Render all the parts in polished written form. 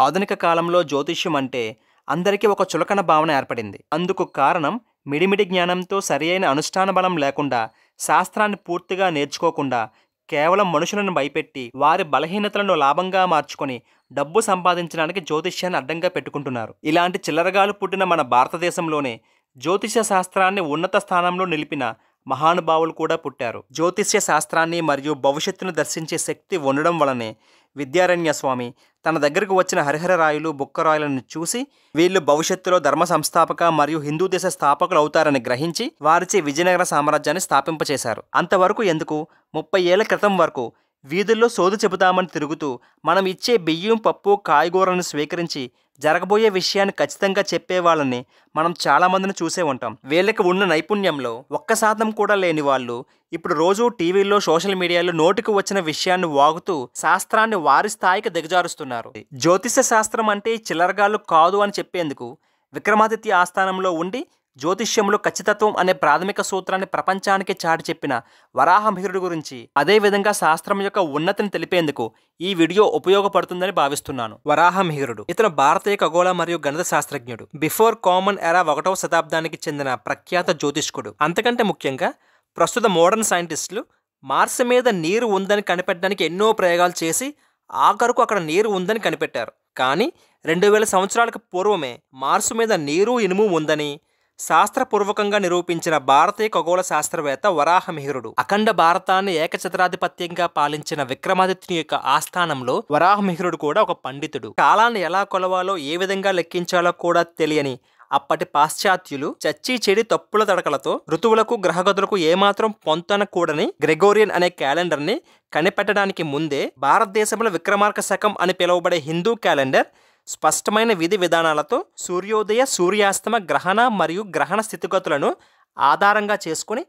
ఆధునిక కాలంలో జ్యోతిష్యం అంటే అందరికీ ఒక చులకన భావన ఏర్పడింది. అందుకు కారణం మిడిమిడి జ్ఞానంతో సరియైన అనుష్ఠాన బలం లేకుండా, శాస్త్రాన్ని పూర్తిగా నేర్చుకోకుండా, కేవలం మనుషులను భయపెట్టి, వారి బలహీనతలను లాభంగా మార్చుకొని డబ్బు సంపాదించడానికి జ్యోతిష్యాన్ని అడ్డంగా పెట్టుకుంటున్నారు. ఇలాంటి చిల్లరగాలు పుట్టిన మన భారతదేశంలోనే జ్యోతిష శాస్త్రాన్ని ఉన్నత స్థానంలో నిలిపిన మహానుభావులు కూడా పుట్టారు. జ్యోతిష్య శాస్త్రాన్ని మరియు భవిష్యత్తును దర్శించే శక్తి ఉండడం వలనే విద్యారణ్య స్వామి తన దగ్గరకు వచ్చిన హరిహరరాయలు, బుక్కరాయలను చూసి వీళ్ళు భవిష్యత్తులో ధర్మ సంస్థాపక మరియు హిందూ దేశ స్థాపకులు అవుతారని గ్రహించి వారిచే విజయనగర సామ్రాజ్యాన్ని స్థాపింపచేశారు. అంతవరకు ఎందుకు, 30 ఏళ్ల క్రితం వరకు వీధుల్లో సోది చెబుతామని తిరుగుతూ మనం ఇచ్చే బియ్యం, పప్పు, కాయగూరలను స్వీకరించి జరగబోయే విషయాన్ని ఖచ్చితంగా చెప్పేవాళ్ళని మనం చాలామందిని చూసే ఉంటాం. వీళ్ళకి ఉన్న నైపుణ్యంలో 1% కూడా లేని వాళ్ళు ఇప్పుడు రోజు టీవీల్లో, సోషల్ మీడియాలో నోటికి వచ్చిన విషయాన్ని వాగుతూ శాస్త్రాన్ని వారి స్థాయికి దిగజారుస్తున్నారు. జ్యోతిష శాస్త్రం అంటే చిల్లరగాళ్ళు కాదు అని చెప్పేందుకు విక్రమాదిత్య ఆస్థానంలో ఉండి జ్యోతిష్యంలో ఖచ్చితత్వం అనే ప్రాథమిక సూత్రాన్ని ప్రపంచానికి చాటి చెప్పిన వరాహమిహిరుడి గురించి, అదేవిధంగా శాస్త్రం యొక్క ఉన్నతిని తెలిపేందుకు ఈ వీడియో ఉపయోగపడుతుందని భావిస్తున్నాను. వరాహమిహిరుడు ఇతను భారతీయ ఖగోళ మరియు గణిత శాస్త్రజ్ఞుడు. బిఫోర్ కామన్ ఎరా 1వ శతాబ్దానికి చెందిన ప్రఖ్యాత జ్యోతిష్కుడు. అంతకంటే ముఖ్యంగా ప్రస్తుత మోడర్న్ సైంటిస్టులు మార్స్ మీద నీరు ఉందని కనిపెట్టడానికి ఎన్నో ప్రయోగాలు చేసి ఆఖరుకు అక్కడ నీరు ఉందని కనిపెట్టారు. కానీ 2000 సంవత్సరాలకు పూర్వమే మార్సు మీద నీరు, ఇనుము ఉందని శాస్త్రపూర్వకంగా నిరూపించిన భారతీయ ఖగోళ శాస్త్రవేత్త వరాహమిహిరుడు. అఖండ భారతాన్ని ఏకఛత్రాధిపత్యంగా పాలించిన విక్రమాదిత్యుని యొక్క ఆస్థానంలో వరాహమిహిరుడు కూడా ఒక పండితుడు. కాలాన్ని ఎలా కొలవాలో, ఏ విధంగా లెక్కించాలో కూడా తెలియని అప్పటి పాశ్చాత్యులు చచ్చి చెడి తప్పుల తడకలతో ఋతువులకు, గ్రహగతులకు ఏమాత్రం పొంతనకూడని గ్రెగోరియన్ అనే క్యాలెండర్ని కనిపెట్టడానికి ముందే భారతదేశంలో విక్రమార్క శకం అని పిలువబడే హిందూ క్యాలెండర్ స్పష్టమైన విధి విధానాలతో సూర్యోదయ, సూర్యాస్తమ, గ్రహణ మరియు గ్రహణ స్థితిగతులను ఆధారంగా చేసుకుని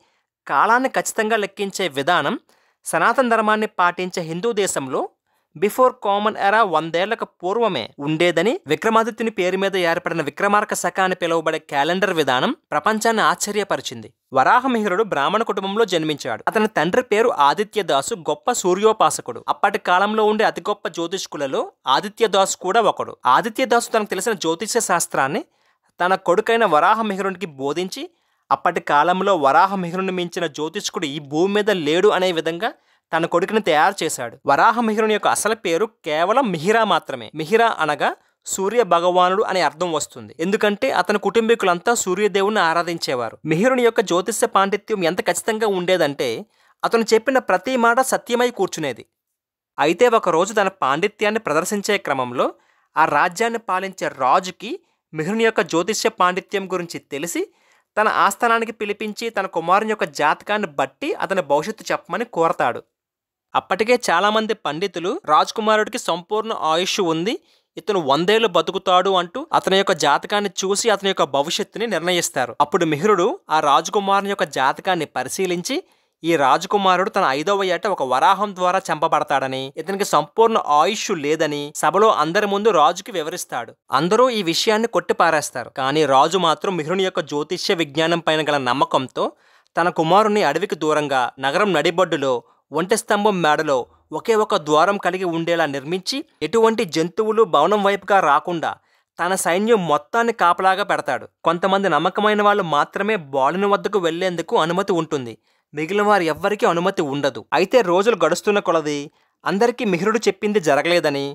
కాలాన్ని ఖచ్చితంగా లెక్కించే విధానం సనాతన ధర్మాన్ని పాటించే హిందూ దేశంలో బిఫోర్ కామన్ ఎరా 100 ఏళ్లకు పూర్వమే ఉండేదని, విక్రమాదిత్యుని పేరు మీద ఏర్పడిన విక్రమార్క శక అని పిలువబడే క్యాలెండర్ విధానం ప్రపంచాన్ని ఆశ్చర్యపరిచింది. వరాహమిహిరుడు బ్రాహ్మణ కుటుంబంలో జన్మించాడు. అతని తండ్రి పేరు ఆదిత్యదాసు, గొప్ప సూర్యోపాసకుడు. అప్పటి కాలంలో ఉండే అతి గొప్ప జ్యోతిష్కులలో ఆదిత్యదాసు కూడా ఒకడు. ఆదిత్యదాసు తనకు తెలిసిన జ్యోతిష శాస్త్రాన్ని తన కొడుకైన వరాహమిహిరునికి బోధించి, అప్పటి కాలంలో వరాహమిహిరుని మించిన జ్యోతిష్కుడు ఈ భూమి మీద లేడు అనే విధంగా తన కొడుకుని తయారు చేశాడు. వరాహమిహిరుని యొక్క అసలు పేరు కేవలం మిహిరా మాత్రమే. మిహిరా అనగా సూర్య భగవానుడు అనే అర్థం వస్తుంది. ఎందుకంటే అతని కుటుంబీకులంతా సూర్యదేవుని ఆరాధించేవారు. మిహిరుని యొక్క జ్యోతిష్య పాండిత్యం ఎంత ఖచ్చితంగా ఉండేదంటే అతను చెప్పిన ప్రతి మాట సత్యమై కూర్చునేది. అయితే ఒకరోజు తన పాండిత్యాన్ని ప్రదర్శించే క్రమంలో ఆ రాజ్యాన్ని పాలించే రాజుకి మిహిరుని యొక్క జ్యోతిష్య పాండిత్యం గురించి తెలిసి తన ఆస్థానానికి పిలిపించి తన కుమారుని యొక్క జాతకాన్ని బట్టి అతని భవిష్యత్తు చెప్పమని కోరతాడు. అప్పటికే చాలామంది పండితులు రాజకుమారుడికి సంపూర్ణ ఆయుష్ ఉంది, ఇతను 100 ఏళ్లు బతుకుతాడు అంటూ అతని యొక్క జాతకాన్ని చూసి అతని యొక్క భవిష్యత్తుని నిర్ణయిస్తారు. అప్పుడు మిహిరుడు ఆ రాజకుమారుని యొక్క జాతకాన్ని పరిశీలించి ఈ రాజకుమారుడు తన 5వ ఏట ఒక వరాహం ద్వారా చంపబడతాడని, ఇతనికి సంపూర్ణ ఆయుష్ లేదని సభలో అందరి ముందు రాజుకి వివరిస్తాడు. అందరూ ఈ విషయాన్ని కొట్టిపారేస్తారు. కానీ రాజు మాత్రం మిహిరుని యొక్క జ్యోతిష్య విజ్ఞానం పైన గల నమ్మకంతో తన కుమారుని అడవికి దూరంగా నగరం నడిబొడ్డులో ఒంటె స్తంభం మేడలో ఒకే ఒక ద్వారం కలిగి ఉండేలా నిర్మించి ఎటువంటి జంతువులు భవనం వైపుగా రాకుండా తన సైన్యం మొత్తాన్ని కాపలాగా పెడతాడు. కొంతమంది నమ్మకమైన వాళ్ళు మాత్రమే బాలుని వద్దకు వెళ్లేందుకు అనుమతి ఉంటుంది, మిగిలిన వారు ఎవ్వరికీ అనుమతి ఉండదు. అయితే రోజులు గడుస్తున్న కొలది అందరికీ మిహిరుడు చెప్పింది జరగలేదని,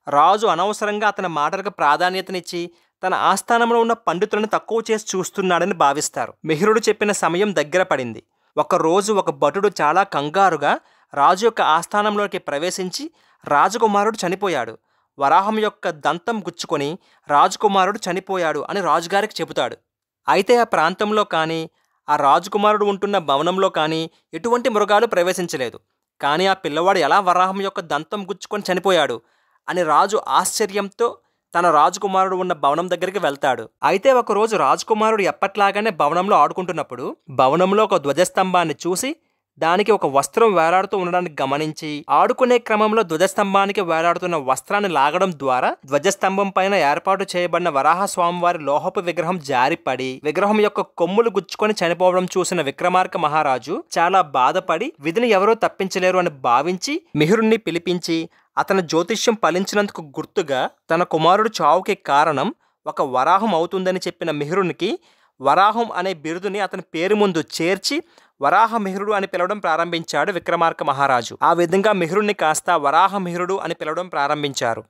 రాజు అనవసరంగా అతని మాటలకు ప్రాధాన్యతనిచ్చి తన ఆస్థానంలో ఉన్న పండితులను తక్కువ చేసి చూస్తున్నాడని భావిస్తారు. మిహిరుడు చెప్పిన సమయం దగ్గర పడింది. ఒకరోజు ఒక భటుడు చాలా కంగారుగా రాజు యొక్క ఆస్థానంలోకి ప్రవేశించి రాజకుమారుడు చనిపోయాడు, వరాహం యొక్క దంతం గుచ్చుకొని రాజకుమారుడు చనిపోయాడు అని రాజుగారికి చెబుతాడు. అయితే ఆ ప్రాంతంలో కానీ ఆ రాజకుమారుడు ఉంటున్న భవనంలో కానీ ఎటువంటి మృగాలు ప్రవేశించలేదు. కానీ ఆ పిల్లవాడు ఎలా వరాహం యొక్క దంతం గుచ్చుకొని చనిపోయాడు అని రాజు ఆశ్చర్యంతో తన రాజకుమారుడు ఉన్న భవనం దగ్గరికి వెళ్తాడు. అయితే ఒకరోజు రాజకుమారుడు ఎప్పట్లాగానే భవనంలో ఆడుకుంటున్నప్పుడు భవనంలో ఒక ధ్వజస్తంభాన్ని చూసి దానికి ఒక వస్త్రం వేలాడుతూ ఉండడానికి గమనించి ఆడుకునే క్రమంలో ధ్వజస్తంభానికి వేలాడుతున్న వస్త్రాన్ని లాగడం ద్వారా ధ్వజస్తంభం పైన ఏర్పాటు చేయబడిన వరాహ స్వామివారి లోహపు విగ్రహం జారిపడి విగ్రహం యొక్క కొమ్ములు గుచ్చుకొని చనిపోవడం చూసిన విక్రమార్క మహారాజు చాలా బాధపడి విధిని ఎవరూ తప్పించలేరు అని భావించి మిహిరుణ్ణి పిలిపించి అతని జ్యోతిష్యం ఫలించినందుకు గుర్తుగా తన కుమారుడు చావుకి కారణం ఒక వరాహం అవుతుందని చెప్పిన మిహిరునికి వరాహం అనే బిరుదుని అతని పేరు ముందు చేర్చి వరాహమిహిరుడు అని పిలవడం ప్రారంభించాడు విక్రమార్క మహారాజు. ఆ విధంగా మిహిరుణ్ణి కాస్త వరాహమిహిరుడు అని పిలవడం ప్రారంభించారు.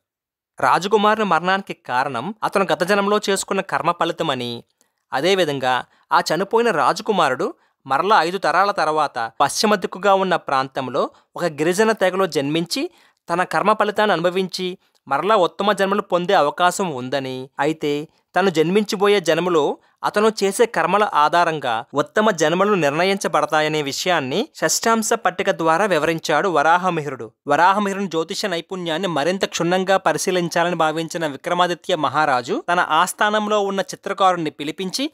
రాజకుమారుని మరణానికి కారణం అతను గత జన్మలో చేసుకున్న కర్మ ఫలితమని, అదేవిధంగా ఆ చనిపోయిన రాజకుమారుడు మరలా 5 తరాల తర్వాత పశ్చిమ దిక్కుగా ఉన్న ప్రాంతంలో ఒక గిరిజన తెగలో జన్మించి తన కర్మ ఫలితాన్ని అనుభవించి మరలా ఉత్తమ జన్మలు పొందే అవకాశం ఉందని, అయితే తను జన్మించబోయే జన్మలో అతను చేసే కర్మల ఆధారంగా ఉత్తమ జన్మలు నిర్ణయించబడతాయనే విషయాన్ని షష్టాంశ పట్టిక ద్వారా వివరించాడు వరాహమిహిరుడు. వరాహమిహిరుని జ్యోతిష నైపుణ్యాన్ని మరింత క్షుణ్ణంగా పరిశీలించాలని భావించిన విక్రమాదిత్య మహారాజు తన ఆస్థానంలో ఉన్న చిత్రకారుణ్ణి పిలిపించి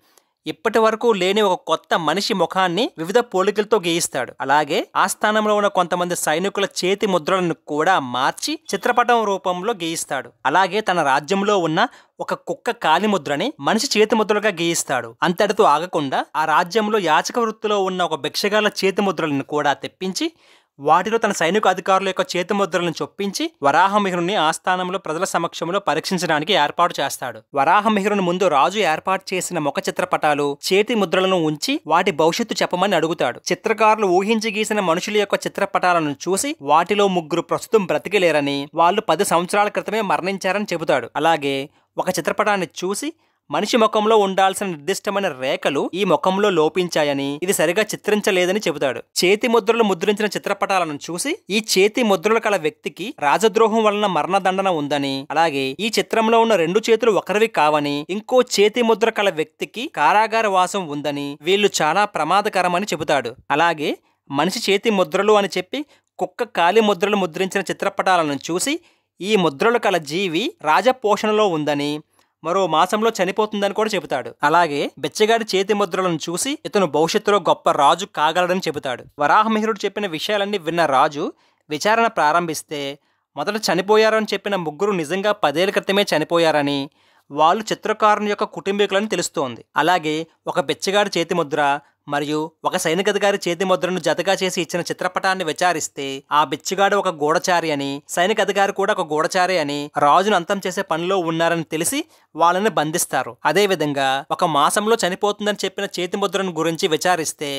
ఇప్పటి వరకు లేని ఒక కొత్త మనిషి ముఖాన్ని వివిధ పోలికలతో గీయిస్తాడు. అలాగే ఆస్థానంలో ఉన్న కొంతమంది సైనికుల చేతి ముద్రలను కూడా మార్చి చిత్రపటం రూపంలో గీయిస్తాడు. అలాగే తన రాజ్యంలో ఉన్న ఒక కుక్క కాలిముద్రని మనిషి చేతి ముద్రలుగా గీయిస్తాడు. అంతటితో ఆగకుండా ఆ రాజ్యంలో యాచక వృత్తిలో ఉన్న ఒక భిక్షగాల చేతి ముద్రలను కూడా తెప్పించి వాటిలో తన సైనిక అధికారుల యొక్క చేతి ముద్రలను చొప్పించి వరాహమిహిరుని ఆస్థానంలో ప్రజల సమక్షంలో పరీక్షించడానికి ఏర్పాటు చేస్తాడు. వరాహమిహిరుని ముందు రాజు ఏర్పాటు చేసిన ముఖ చిత్రపటాలు, చేతి ముద్రలను ఉంచి వాటి భవిష్యత్తు చెప్పమని అడుగుతాడు. చిత్రకారులు ఊహించి గీసిన మనుషుల యొక్క చిత్రపటాలను చూసి వాటిలో 3 ప్రస్తుతం బ్రతికిలేరని, వాళ్ళు 10 సంవత్సరాల క్రితమే మరణించారని చెబుతాడు. అలాగే ఒక చిత్రపటాన్ని చూసి మనిషి ముఖంలో ఉండాల్సిన నిర్దిష్టమైన రేఖలు ఈ ముఖంలో లోపించాయని, ఇది సరిగా చిత్రించలేదని చెబుతాడు. చేతి ముద్రలు ముద్రించిన చిత్రపటాలను చూసి ఈ చేతి ముద్రలు కల వ్యక్తికి రాజద్రోహం వలన మరణదండన ఉందని, అలాగే ఈ చిత్రంలో ఉన్న 2 చేతులు ఒకరివి కావని, ఇంకో చేతి ముద్ర కల వ్యక్తికి కారాగార వాసం ఉందని, వీళ్ళు చాలా ప్రమాదకరమని చెబుతాడు. అలాగే మనిషి చేతి ముద్రలు అని చెప్పి కుక్క కాలి ముద్రలు ముద్రించిన చిత్రపటాలను చూసి ఈ ముద్రలు కల జీవి రాజపోషణలో ఉందని, మరో మాసంలో చనిపోతుందని కూడా చెబుతాడు. అలాగే బెచ్చగాడి చేతి ముద్రలను చూసి ఇతను భవిష్యత్తులో గొప్ప రాజు కాగలడని చెబుతాడు. వరాహమిహిరుడు చెప్పిన విషయాలన్నీ విన్న రాజు విచారణ ప్రారంభిస్తే మొదట చనిపోయారని చెప్పిన 3 నిజంగా 10 ఏళ్ల క్రితమే చనిపోయారని, వాళ్ళు చిత్రకారుని యొక్క కుటుంబీకులని తెలుస్తోంది. అలాగే ఒక బెచ్చగాడి చేతి ముద్ర మరియు ఒక సైనికాధికారి చేతి ముద్రను జతగా చేసి ఇచ్చిన చిత్రపటాన్ని విచారిస్తే ఆ బిచ్చగాడు ఒక గూఢచారి అని, సైనికాధికారి కూడా ఒక గూఢచారి అని, రాజును అంతం చేసే పనిలో ఉన్నారని తెలిసి వాళ్ళని బంధిస్తారు. అదేవిధంగా ఒక మాసంలో చనిపోతుందని చెప్పిన చేతి ముద్రను గురించి విచారిస్తే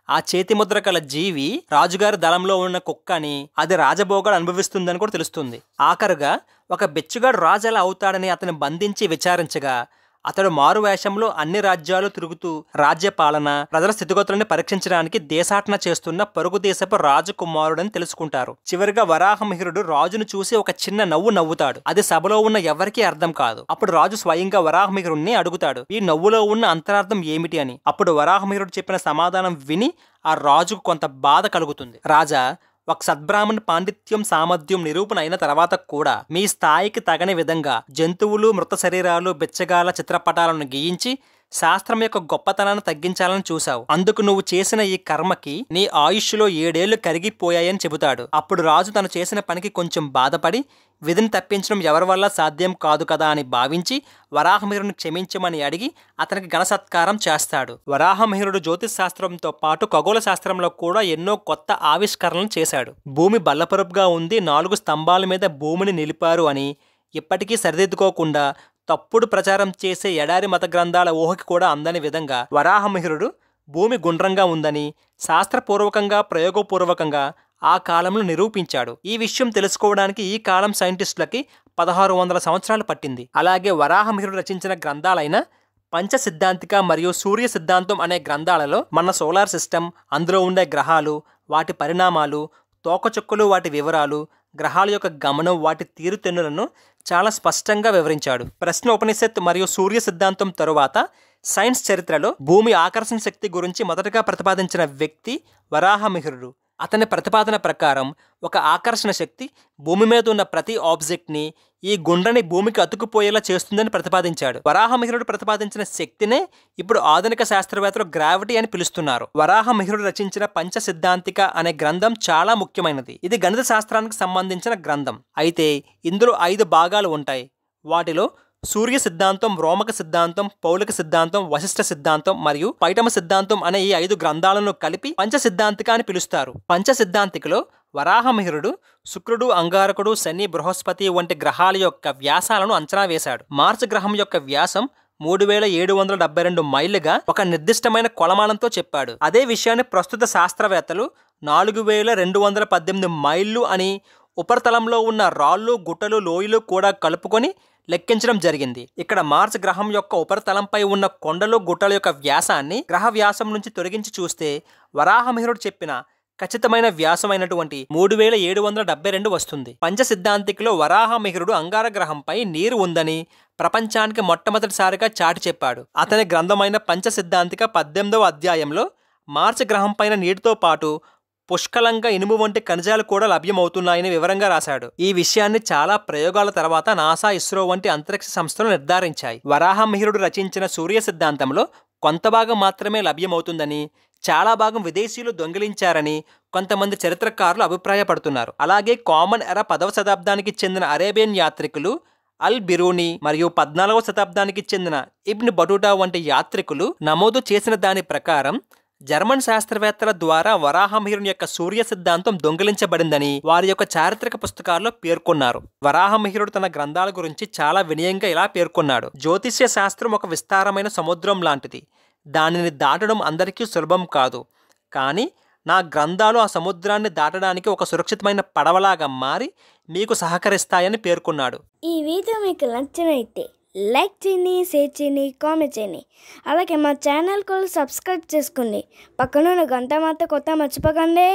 ఆ చేతి ముద్ర కల జీవి రాజుగారి దళంలో ఉన్న కుక్క అని, అది రాజభోగాలు అనుభవిస్తుందని కూడా తెలుస్తుంది. ఆఖరుగా ఒక బిచ్చగాడు రాజు ఎలా అవుతాడని అతను బంధించి విచారించగా అతడు మారు వేషంలో అన్ని రాజ్యాలు తిరుగుతూ రాజ్యపాలన, ప్రజల స్థితిగతులను పరీక్షించడానికి దేశాటన చేస్తున్న పొరుగు దేశపు రాజకుమారుడని తెలుసుకుంటారు. చివరిగా వరాహమిహిరుడు రాజును చూసి ఒక చిన్న నవ్వు నవ్వుతాడు. అది సభలో ఉన్న ఎవరికీ అర్థం కాదు. అప్పుడు రాజు స్వయంగా వరాహమిహిరుడిని అడుగుతాడు, ఈ నవ్వులో ఉన్న అంతరార్థం ఏమిటి అని. అప్పుడు వరాహమిహిరుడు చెప్పిన సమాధానం విని ఆ రాజుకు కొంత బాధ కలుగుతుంది. రాజా, ఒక సద్బ్రాహ్మణ్ పాండిత్యం సామర్థ్యం నిరూపణ అయిన తర్వాత కూడా మీ స్థాయికి తగని విధంగా జంతువులు, మృత శరీరాలు, బిచ్చగాల చిత్రపటాలను గీయించి శాస్త్రం యొక్క గొప్పతనాన్ని తగ్గించాలని చూశావు. అందుకు నువ్వు చేసిన ఈ కర్మకి నీ ఆయుష్లో 7 ఏళ్లు కరిగిపోయాయని చెబుతాడు. అప్పుడు రాజు తను చేసిన పనికి కొంచెం బాధపడి విధిని తప్పించడం ఎవరి వల్ల సాధ్యం కాదు కదా అని భావించి వరాహమిహిరుని క్షమించమని అడిగి అతనికి ఘనసత్కారం చేస్తాడు. వరాహమిహిరుడు జ్యోతిష్ శాస్త్రంతో పాటు ఖగోళ శాస్త్రంలో కూడా ఎన్నో కొత్త ఆవిష్కరణలు చేశాడు. భూమి బల్లపరుపుగా ఉంది, 4 స్తంభాల మీద భూమిని నిలిపారు అని ఇప్పటికీ సరిదిద్దుకోకుండా తప్పుడు ప్రచారం చేసే ఎడారి మత గ్రంథాల ఊహకి కూడా అందని విధంగా వరాహమిహిరుడు భూమి గుండ్రంగా ఉందని శాస్త్రపూర్వకంగా, ప్రయోగపూర్వకంగా ఆ కాలంలో నిరూపించాడు. ఈ విషయం తెలుసుకోవడానికి ఈ కాలం సైంటిస్టులకి 1600 సంవత్సరాలు పట్టింది. అలాగే వరాహమిహిరుడు రచించిన గ్రంథాలైన పంచ సిద్ధాంతిక మరియు సూర్య సిద్ధాంతం అనే గ్రంథాలలో మన సోలార్ సిస్టమ్, అందులో ఉండే గ్రహాలు, వాటి పరిణామాలు, తోకచుక్కలు, వాటి వివరాలు, గ్రహాల యొక్క గమనం, వాటి తీరుతెన్నులను చాలా స్పష్టంగా వివరించాడు. ప్రశ్న ఉపనిషత్ మరియు సూర్య సిద్ధాంతం తరువాత సైన్స్ చరిత్రలో భూమి ఆకర్షణ శక్తి గురించి మొదటగా ప్రతిపాదించిన వ్యక్తి వరాహమిహిరుడు. అతని ప్రతిపాదన ప్రకారం ఒక ఆకర్షణ శక్తి భూమి మీద ఉన్న ప్రతి ఆబ్జెక్ట్ని ఈ గుండ్రని భూమికి అతుకుపోయేలా చేస్తుందని ప్రతిపాదించాడు. వరాహమిహిరుడు ప్రతిపాదించిన శక్తినే ఇప్పుడు ఆధునిక శాస్త్రవేత్తలు గ్రావిటీ అని పిలుస్తున్నారు. వరాహమిహిరుడు రచించిన పంచ సిద్ధాంతిక అనే గ్రంథం చాలా ముఖ్యమైనది. ఇది గణిత శాస్త్రానికి సంబంధించిన గ్రంథం. అయితే ఇందులో 5 భాగాలు ఉంటాయి. వాటిలో సూర్య సిద్ధాంతం, రోమక సిద్ధాంతం, పౌలిక సిద్ధాంతం, వశిష్ఠ సిద్ధాంతం మరియు పైటమ సిద్ధాంతం అనే ఈ 5 గ్రంథాలను కలిపి పంచ సిద్ధాంతిక అని పిలుస్తారు. పంచ సిద్ధాంతికలో వరాహమిహిరుడు శుక్రుడు, అంగారకుడు, శని, బృహస్పతి వంటి గ్రహాల యొక్క వ్యాసాలను అంచనా వేశాడు. మార్స్ గ్రహం యొక్క వ్యాసం 3772 మైళ్ళుగా ఒక నిర్దిష్టమైన కొలమానంతో చెప్పాడు. అదే విషయాన్ని ప్రస్తుత శాస్త్రవేత్తలు 4218 మైళ్ళు అని ఉపరితలంలో ఉన్న రాళ్ళు, గుట్టలు, లోయలు కూడా కలుపుకొని లెక్కించడం జరిగింది. ఇక్కడ మార్స్ గ్రహం యొక్క ఉపరితలంపై ఉన్న కొండలు, గుట్టల యొక్క వ్యాసాన్ని గ్రహ వ్యాసం నుంచి తొలగించి చూస్తే వరాహమిహిరుడు చెప్పిన ఖచ్చితమైన వ్యాసమైనటువంటి 3772 వస్తుంది. పంచసిద్ధాంతికలో వరాహమిహిరుడు అంగార గ్రహంపై నీరు ఉందని ప్రపంచానికి మొట్టమొదటిసారిగా చాటి చెప్పాడు. అతని గ్రంథమైన పంచసిద్ధాంతిక 18వ అధ్యాయంలో మార్స్ గ్రహం పైన నీటితో పాటు పుష్కలంగా ఇనుము వంటి ఖనిజాలు కూడా లభ్యమవుతున్నాయని వివరంగా రాశాడు. ఈ విషయాన్ని చాలా ప్రయోగాల తర్వాత నాసా, ఇస్రో వంటి అంతరిక్ష సంస్థలు నిర్ధారించాయి. వరాహమిహిరుడు రచించిన సూర్య సిద్ధాంతంలో కొంత భాగం మాత్రమే లభ్యమవుతుందని, చాలా భాగం విదేశీయులు దొంగిలించారని కొంతమంది చరిత్రకారులు అభిప్రాయపడుతున్నారు. అలాగే కామన్ ఎరా 10వ శతాబ్దానికి చెందిన అరేబియన్ యాత్రికులు అల్ బిరూని మరియు 14వ శతాబ్దానికి చెందిన ఇబ్న్ బటూటా వంటి యాత్రికులు నమోదు చేసిన దాని ప్రకారం జర్మన్ శాస్త్రవేత్తల ద్వారా వరాహమిహిరుని యొక్క సూర్య సిద్ధాంతం దొంగిలించబడిందని వారి యొక్క చారిత్రక పుస్తకాల్లో పేర్కొన్నారు. వరాహమిహిరుడు తన గ్రంథాల గురించి చాలా వినయంగా ఇలా పేర్కొన్నాడు: జ్యోతిష్య శాస్త్రం ఒక విస్తారమైన సముద్రం లాంటిది. దానిని దాటడం అందరికీ సులభం కాదు. కానీ నా గ్రంథాలు ఆ సముద్రాన్ని దాటడానికి ఒక సురక్షితమైన పడవలాగా మారి మీకు సహకరిస్తాయని పేర్కొన్నాడు. ఈ వీడియో మీకు నచ్చినైతే లైక్ చేయండి, షేర్ చేయండి, కామెంట్ చేయండి. అలాగే మా ఛానల్ కూడా సబ్స్క్రైబ్ చేసుకోండి. పక్కన గంట మాత్రం కొత్త మర్చిపోకండి.